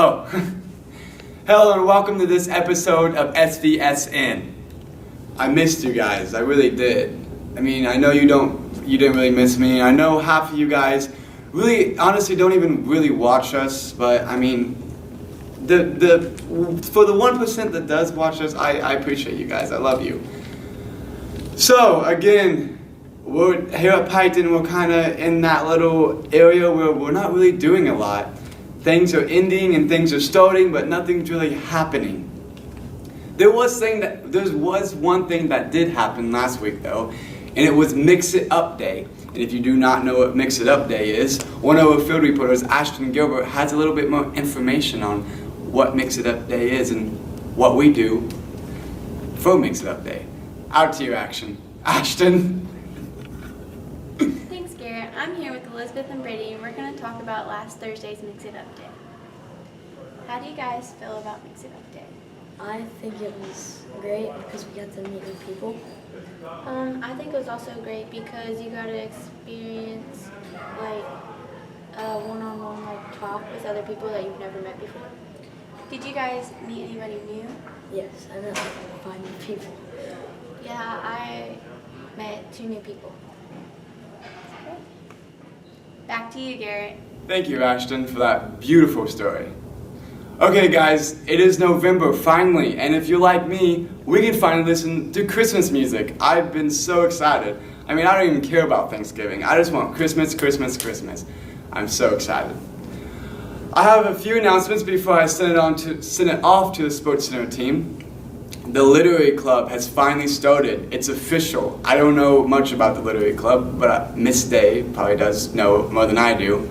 Oh, hello and welcome to this episode of SVSN. I missed you guys, I really did. I mean, I know you didn't really miss me. I know half of you guys really, honestly, don't even really watch us, but I mean, for the 1% that does watch us, I appreciate you guys, I love you. So, again, we're here at Piketon, we're kind of in that little area where we're not really doing a lot. Things are ending and things are starting, but nothing's really happening. There was one thing that did happen last week though, and it was Mix It Up Day. And if you do not know what Mix It Up Day is, one of our field reporters, Ashton Gilbert, has a little bit more information on what Mix It Up Day is and what we do for Mix It Up Day. Out to you, Ashton. Thanks, Garrett. I'm here with Elizabeth and Brady, and we're going to talk about last Thursday's Mix It Up Day. How do you guys feel about Mix It Up Day? I think it was great because we got to meet new people. I think it was also great because you got to experience like a one-on-one talk with other people that you've never met before. Did you guys meet anybody new? Yes, I met like 5 new people. Yeah, I met 2 new people. Back to you, Garrett. Thank you, Ashton, for that beautiful story. Okay, guys, it is November, finally, and if you're like me, we can finally listen to Christmas music. I've been so excited. I mean, I don't even care about Thanksgiving. I just want Christmas, Christmas, Christmas. I'm so excited. I have a few announcements before I send it off to the Sports Center team. The Literary Club has finally started. It's official. I don't know much about the Literary Club, but Miss Day probably does know more than I do.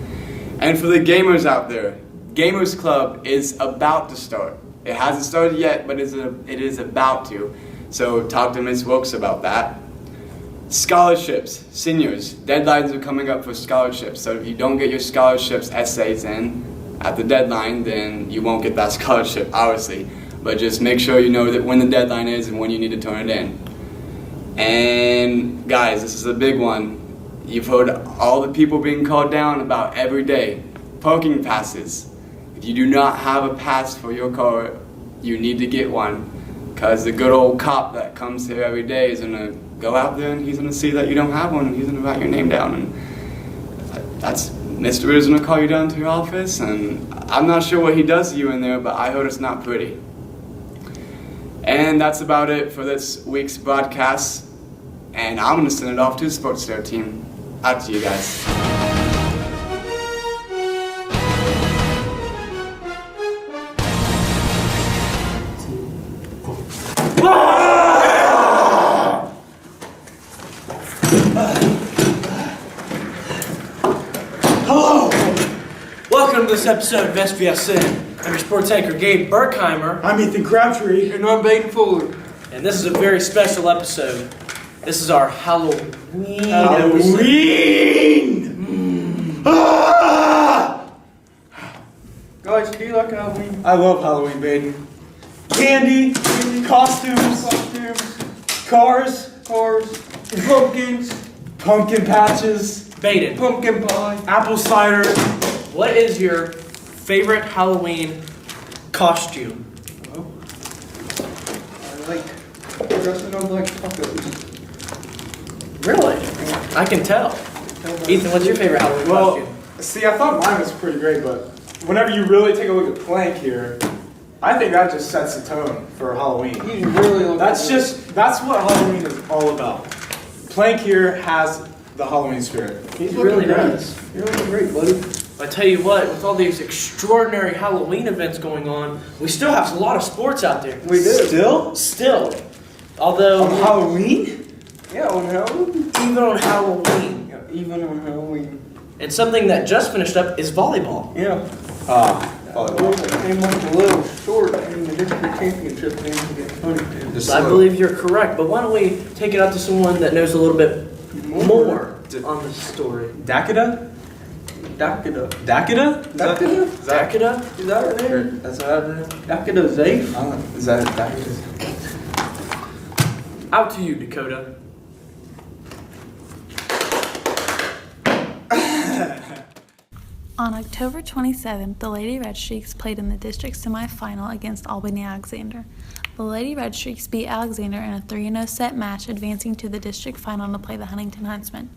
And for the gamers out there, Gamers Club is about to start. It hasn't started yet, but it is about to. So talk to Miss Wilkes about that. Scholarships, seniors, deadlines are coming up for scholarships. So if you don't get your scholarships essays in at the deadline, then you won't get that scholarship, obviously. But just make sure you know that when the deadline is and when you need to turn it in. And guys, this is a big one. You've heard all the people being called down about every day. Parking passes. If you do not have a pass for your car, you need to get one. Because the good old cop that comes here every day is going to go out there and he's going to see that you don't have one and he's going to write your name down. And that's Mr. is going to call you down to your office, and I'm not sure what he does to you in there, but I heard it's not pretty. And that's about it for this week's broadcast. And I'm going to send it off to the Sports Center team. Out to you guys. Hello! Welcome to this episode of SVSN. I'm your sports anchor, Gabe Berkheimer. I'm Ethan Crabtree. And I'm Baden Fuller. And this is a very special episode. This is our Halloween episode. Ah! Guys, do you like Halloween? I love Halloween, Baden. Candy, costumes, cars, pumpkin patches, Baden, pumpkin pie, apple cider. what is your favorite Halloween costume? I like dressing up like tacos. Really? I can tell. Ethan, what's your favorite Halloween costume? See, I thought mine was pretty great, but whenever you really take a look at Plank here, I think that just sets the tone for Halloween. That's what Halloween is all about. Plank here has the Halloween spirit. He really does. You're looking great, buddy. I tell you what, with all these extraordinary Halloween events going on, we still have a lot of sports out there. We do. Still. Although... On Halloween? Yeah, on Halloween. Even on Halloween. Yeah, even on Halloween. And something that just finished up is volleyball. Yeah. Volleyball. It came up a little short in the district championship game against Huntington. I believe you're correct, but why don't we take it out to someone that knows a little bit more on the story. Dakota? Dakota. Dakota? Dakota? Is that her name? That's her name? Dakota Zafe? Is that Dakota? Out to you, Dakota. On October 27th, the Lady Red Streaks played in the district semifinal against Albany Alexander. The Lady Red Streaks beat Alexander in a 3-0 set match, advancing to the district final to play the Huntington Huntsmen.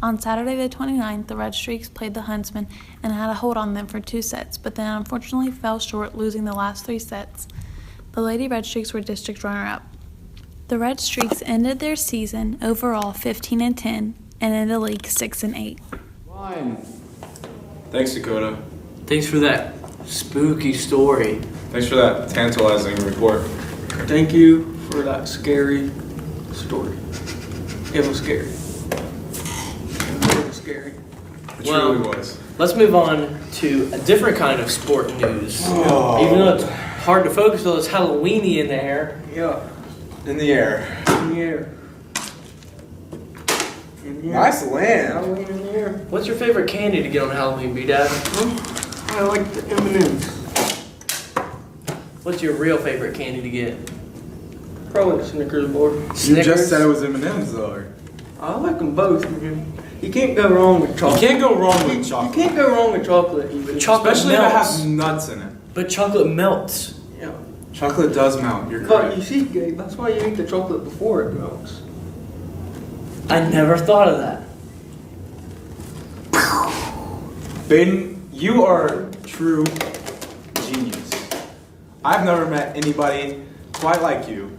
On Saturday the 29th, the Red Streaks played the Huntsmen and had a hold on them for 2 sets, but then unfortunately fell short, losing the last 3 sets. The Lady Red Streaks were district runner-up. The Red Streaks ended their season overall 15-10 and in the league 6-8. Thanks, Dakota. Thanks for that spooky story. Thanks for that tantalizing report. Thank you for that scary story. It was scary. It was scary. It Well, truly was. Let's move on to a different kind of sport news. Oh. Even though it's hard to focus on, it's Halloweeny in the air. Yeah. In the air. In the air. In the air. Nice land. Halloween in the air. What's your favorite candy to get on Halloween, B-Dad? I like the M&M's. What's your real favorite candy to get? Probably the Snickers bar. You just said it was M&M's though. I like them both, man. You can't go wrong with You chocolate. can't go wrong with You chocolate. can't go wrong with chocolate even. Chocolate Especially if it melts. has nuts in it. But chocolate melts. Yeah. Chocolate does melt, you're But correct. you see, Gabe, that's why you eat the chocolate before it melts. I never thought of that. Baden, you are true genius. I've never met anybody quite like you.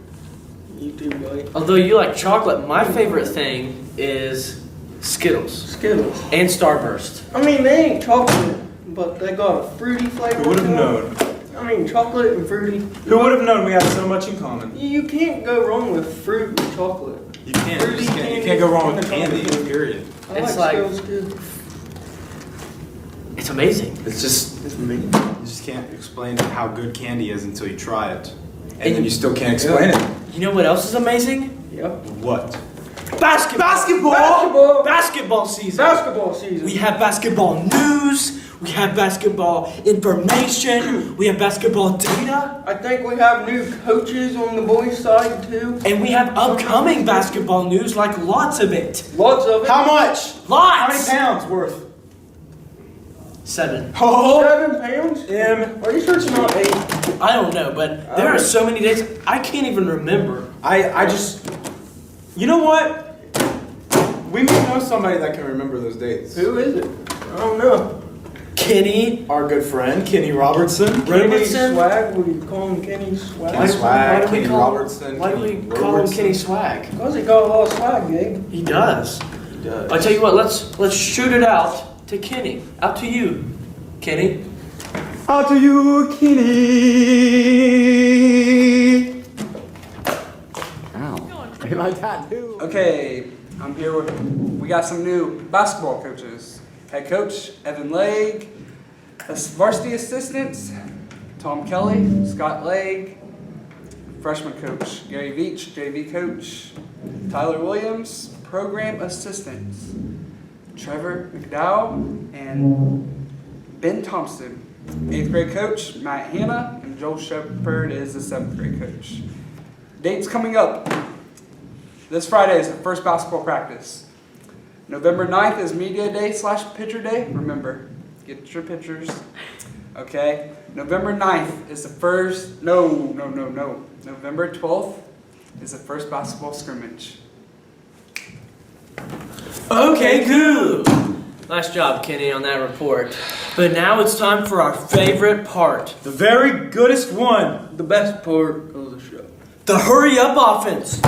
You too, buddy. Although you like chocolate, my favorite thing is Skittles Skittles. and Starburst. I mean, they ain't chocolate, but they got a fruity flavor. Who would have to 'em. known? I mean, chocolate and fruity. Who would have known we had so much in common? You can't go wrong with fruit and chocolate. You can't. You, Fruity just can't, you candy can't go wrong with and candy, chocolate. period. I It's like like- Skittles too. It's amazing. It's just, It's me. you just can't explain how good candy is until you try it. And then you still can't explain it. You know what else is amazing? Yep. What? Basketball! Basketball! Basketball season! Basketball season. We have basketball news, we have basketball information, we have basketball data, I think we have new coaches on the boys' side too. and we have upcoming basketball news, like lots of it. Lots of it. How much? How many Lots! pounds worth? 7. Oh, 7 pounds? Are you sure it's not 8? I don't know, but there are so many days, I can't even remember. I just, you know what? We may know somebody that can remember those dates. Who is it? I don't know. Kenny Our good friend, Kenny Robertson. Kenny Robertson? Swag? Would you call him Kenny Swag? Kenny Swag, do we Kenny call- Robertson. Why do Kenny we call him Robertson. Kenny Swag? Because he got a lot of swag, Gabe. He does. He does. I tell you what, let's shoot it out to Kenny. Out to you, Kenny. Out to you, Kenny. Okay, I'm here with, we got some new basketball coaches. Head coach, Evan Legg. Varsity assistants, Tom Kelly, Scott Legg. Freshman coach, Gary Veach, JV coach, Tyler Williams. Program assistants, Trevor McDowell and Ben Thompson. 8th grade coach, Matt Hanna, and Joel Shepard is the 7th grade coach. Dates coming up. This Friday is the first basketball practice. November 9th is media day / picture day. Remember, get your pictures. Okay. November 9th is the first, November 12th is the first basketball scrimmage. Okay, cool. Nice job, Kenny, on that report. But now it's time for our favorite part. The very goodest one. The best part of the show. The hurry up offense.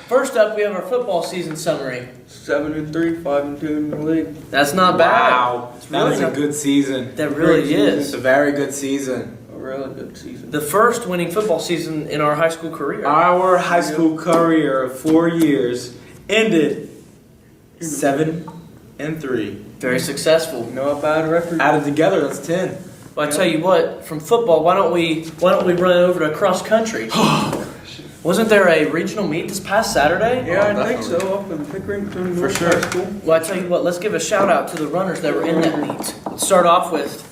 First up, we have our football season summary. 7-3, 5-2 in the league. That's not bad. Wow. That is a good season. That really It's is. a very good season. A really good season. The first winning football season in our high school career. Our high school career of 4 years ended 7-3. Very successful. Not a bad record. Added together, that's 10. Well, I tell you what, from football, why don't we run over to cross country? Wasn't there a regional meet this past Saturday? Yeah, I think so. Up in Pickerington, For North sure. High School. Well, I tell you what, let's give a shout out to the runners that were in that meet. Let's start off with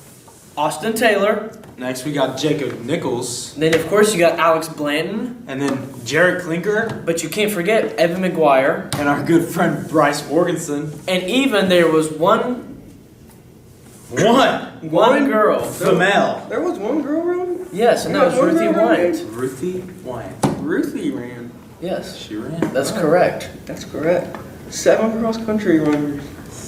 Austin Taylor. Next, we got Jacob Nichols. Then, of course, you got Alex Blanton. And then Jared Klinker. But you can't forget Evan McGuire. And our good friend Bryce Morganson. And even there was one girl. Female. There was one girl running? Yes, and that was One Ruthie girl running? Wyant. Ruthie Wyant. Ruthie ran. Yes, She ran. that's correct. That's correct. 7 cross-country runners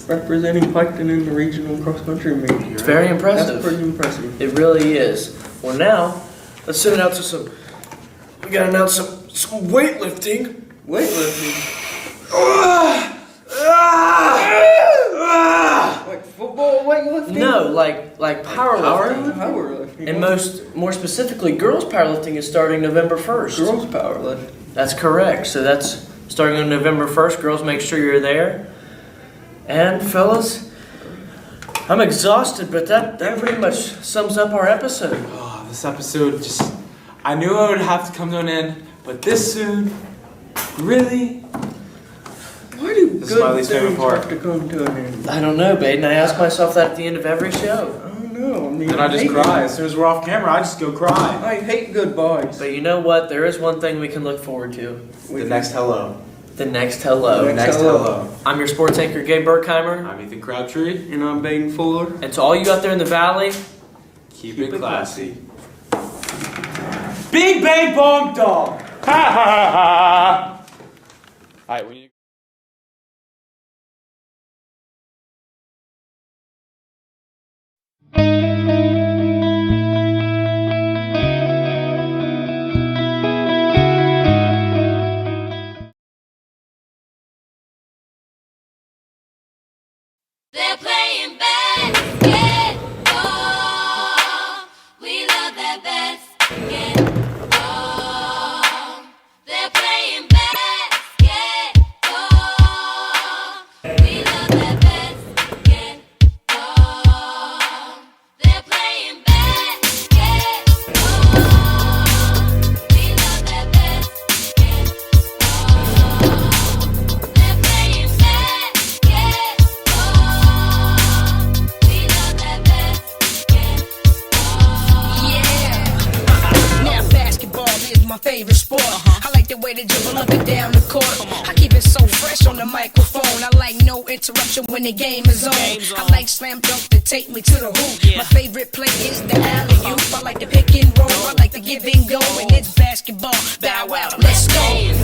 representing Piketon in the regional cross-country meet. It's very impressive. That's pretty impressive. It really is. Well, now, let's send it out to some. We gotta announce some weightlifting. Weightlifting. Like football weightlifting? No, like powerlifting. Powerlifting. And more specifically, girls powerlifting is starting November 1st. Girls powerlifting. That's correct. So that's starting on November 1st. Girls, make sure you're there. And fellas, I'm exhausted, but that pretty much sums up our episode. Oh, this episode just... I knew I would have to come to an end, but this soon? Really? Why do This is my good least favorite things part. have to come to an end? I don't know, Baden. I ask myself that at the end of every show. I don't know. I mean, Then I just hate cry. it. As soon as we're off camera, I just go cry. I hate goodbyes. But you know what? There is one thing we can look forward to. The next hello. The next hello. The Next hello. I'm your sports anchor, Gabe Burkheimer. I'm Ethan Crabtree. And I'm Baden Fuller. And to all you out there in the valley, Keep it classy. Big Bang Bong Dong! Ha ha ha ha! Alright, when you... They're playing basketball. We love that basketball. They're playing basketball. We love that basketball. They're playing basketball. We love that basketball. They're playing my favorite sport. I like the way they dribble up and down the court. I keep it so fresh on the microphone. I like no interruption when the game is on. I like slam dunk to take me to the hoop. My favorite play is the alley-oop. I like the pick and roll. I like the give and go. And it's basketball. Bow wow, let's go.